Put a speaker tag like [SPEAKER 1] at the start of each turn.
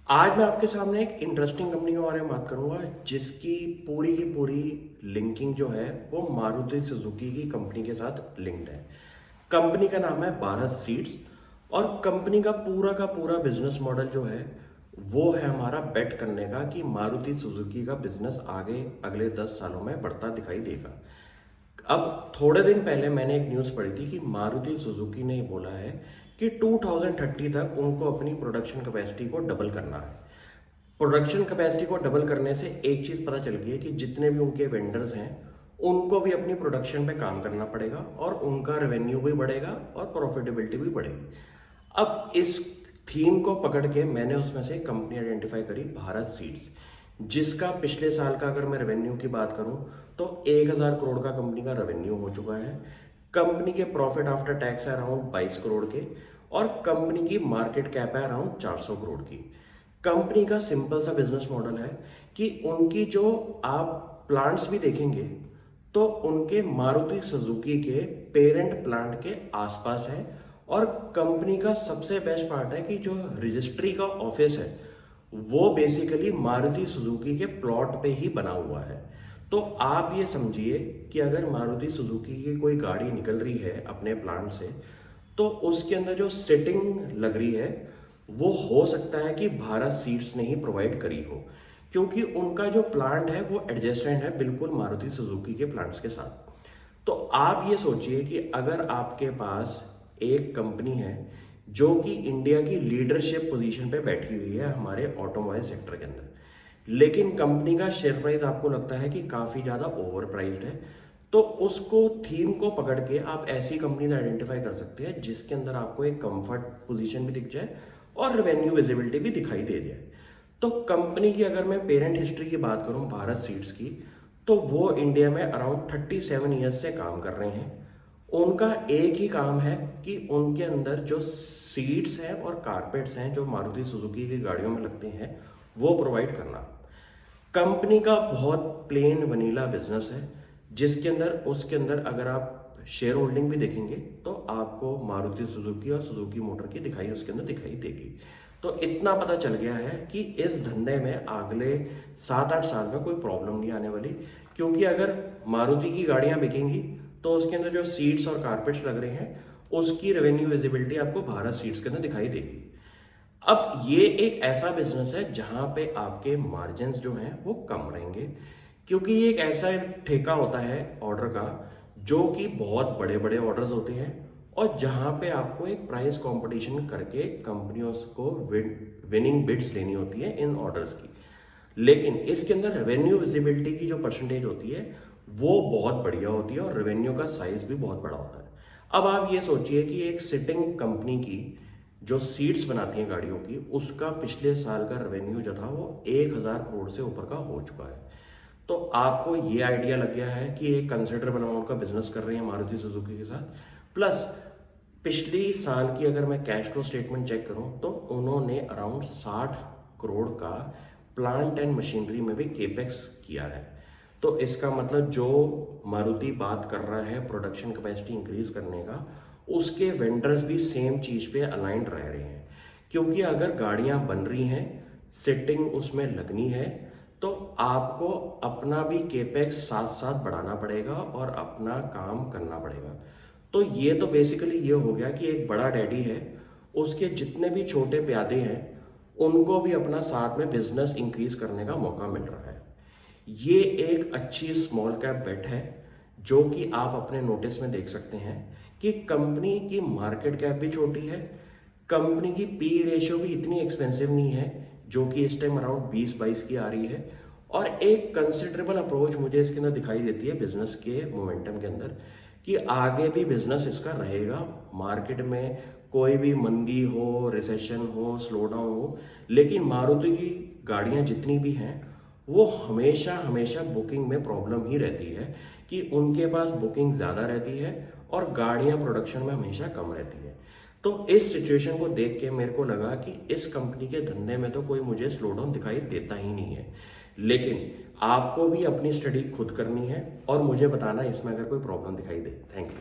[SPEAKER 1] आज मैं आपके सामने एक इंटरेस्टिंग कंपनी के बारे में बात करूंगा जिसकी पूरी की पूरी लिंकिंग जो है वो मारुति सुजुकी की कंपनी के साथ लिंक्ड है। कंपनी का नाम है भारत सीड्स और कंपनी का पूरा बिजनेस मॉडल जो है वो है हमारा बेट करने का कि मारुति सुजुकी का बिजनेस आगे अगले 10 सालों में बढ़ता दिखाई देगा। अब थोड़े दिन पहले मैंने एक न्यूज़ पढ़ी थी कि मारुति सुजुकी ने बोला है कि 2030 तक उनको अपनी प्रोडक्शन कैपेसिटी को डबल करना है। प्रोडक्शन कैपेसिटी को डबल करने से एक चीज़ पता चल गई है कि जितने भी उनके वेंडर्स हैं उनको भी अपनी प्रोडक्शन पे काम करना पड़ेगा और उनका रेवेन्यू भी बढ़ेगा और प्रॉफिटेबिलिटी भी बढ़ेगी। अब इस थीम को पकड़ के मैंने उसमें से कंपनी आइडेंटिफाई करी भारत सीड्स, जिसका पिछले साल का अगर मैं रेवेन्यू की बात करूं तो 1000 करोड़ का कंपनी का रेवेन्यू हो चुका है। कंपनी के प्रॉफिट आफ्टर टैक्स है अराउंड 22 करोड़ के और कंपनी की मार्केट कैप है अराउंड 400 करोड़ की। कंपनी का सिंपल सा बिजनेस मॉडल है कि उनकी जो आप प्लांट्स भी देखेंगे तो उनके मारुति सुजुकी के पेरेंट प्लांट के आसपास है और कंपनी का सबसे बेस्ट पार्ट है कि जो रजिस्ट्री का ऑफिस है वो बेसिकली मारुति सुजुकी के प्लॉट पे ही बना हुआ है। तो आप ये समझिए कि अगर मारुति सुजुकी की कोई गाड़ी निकल रही है अपने प्लांट से तो उसके अंदर जो सिटिंग लग रही है वो हो सकता है कि भारत सीड्स ने ही प्रोवाइड करी हो, क्योंकि उनका जो प्लांट है वो एडजेस्टेंट है बिल्कुल मारुति सुजुकी के प्लांट्स के साथ। तो आप ये सोचिए कि अगर आपके पास एक कंपनी है जो कि इंडिया की लीडरशिप पोजीशन पे बैठी हुई है हमारे ऑटोमोबाइल सेक्टर के अंदर, लेकिन कंपनी का शेयर प्राइस आपको लगता है कि काफ़ी ज़्यादा ओवर प्राइस्ड है, तो उसको थीम को पकड़ के आप ऐसी कंपनीज आइडेंटिफाई कर सकते हैं जिसके अंदर आपको एक कंफर्ट पोजीशन भी दिख जाए और रेवेन्यू विजिबिलिटी भी दिखाई दे जाए। तो कंपनी की अगर मैं पेरेंट हिस्ट्री की बात करूं भारत सीड्स की, तो वो इंडिया में अराउंड 37 ईयर्स से काम कर रहे हैं। उनका एक ही काम है कि उनके अंदर जो सीट्स हैं और कारपेट्स हैं जो मारुति सुजुकी की गाड़ियों में लगते हैं वो प्रोवाइड करना। कंपनी का बहुत प्लेन वनीला बिजनेस है जिसके अंदर उसके अंदर अगर आप शेयर होल्डिंग भी देखेंगे तो आपको मारुति सुजुकी और सुजुकी मोटर की दिखाई उसके अंदर दिखाई देगी। तो इतना पता चल गया है कि इस धंधे में अगले 7-8 साल में कोई प्रॉब्लम नहीं आने वाली, क्योंकि अगर मारुति की गाड़ियां बिकेंगी तो उसके अंदर जो सीट्स और कारपेट्स लग रहे हैं उसकी रेवेन्यू विजिबिलिटी आपको भारत सीट्स के अंदर दिखाई देगी। अब ये एक ऐसा बिजनेस है जहां पे आपके मार्जिन्स जो हैं वो कम रहेंगे, क्योंकि ये एक ऐसा ठेका होता है ऑर्डर का जो कि बहुत बड़े बड़े ऑर्डर्स होते हैं और जहां पे आपको एक प्राइस कंपटीशन करके कंपनियों को विनिंग बिड्स लेनी होती है इन ऑर्डर्स की। लेकिन इसके अंदर रेवेन्यू विजिबिलिटी की जो परसेंटेज होती है वो बहुत बढ़िया होती है और रेवेन्यू का साइज भी बहुत बड़ा होता है। अब आप ये सोचिए कि एक सिटिंग कंपनी की जो सीट्स बनाती हैं गाड़ियों की उसका पिछले साल का रेवेन्यू जो था वो 1000 करोड़ से ऊपर का हो चुका है। तो आपको ये आइडिया लग गया है कि एक कंसिडरेबल अमाउंट का बिजनेस कर रही है मारुति सुजुकी के साथ। प्लस पिछली साल की अगर मैं कैश फ्लो स्टेटमेंट चेक करूं तो उन्होंने अराउंड 60 करोड़ का प्लांट एंड मशीनरी में भी केपेक्स किया है। तो इसका मतलब जो मारुति बात कर रहा है प्रोडक्शन कैपेसिटी इंक्रीज करने का, उसके वेंडर्स भी सेम चीज पे अलाइंड रह रहे हैं, क्योंकि अगर गाड़ियां बन रही हैं सिटिंग उसमें लगनी है तो आपको अपना भी केपेक्स साथ साथ बढ़ाना पड़ेगा और अपना काम करना पड़ेगा। तो ये तो बेसिकली ये हो गया कि एक बड़ा डैडी है, उसके जितने भी छोटे प्यादे हैं उनको भी अपना साथ में बिजनेस इंक्रीज करने का मौका मिल रहा है। ये एक अच्छी स्मॉल कैप बेट है जो कि आप अपने नोटिस में देख सकते हैं कि कंपनी की मार्केट कैप भी छोटी है, कंपनी की पी रेशियो भी इतनी एक्सपेंसिव नहीं है जो कि इस टाइम अराउंड 20-22 की आ रही है, और एक कंसिडरेबल अप्रोच मुझे इसके अंदर दिखाई देती है बिजनेस के मोमेंटम के अंदर कि आगे भी बिजनेस इसका रहेगा। मार्केट में कोई भी मंदी हो, रिसेशन हो, स्लो डाउन हो, लेकिन मारुति की गाड़ियां जितनी भी हैं वो हमेशा हमेशा बुकिंग में प्रॉब्लम ही रहती है कि उनके पास बुकिंग ज़्यादा रहती है और गाड़ियां प्रोडक्शन में हमेशा कम रहती है। तो इस सिचुएशन को देख के मेरे को लगा कि इस कंपनी के धंधे में तो कोई मुझे स्लो डाउन दिखाई देता ही नहीं है। लेकिन आपको भी अपनी स्टडी खुद करनी है और मुझे बताना इसमें अगर कोई प्रॉब्लम दिखाई दे। Thank you.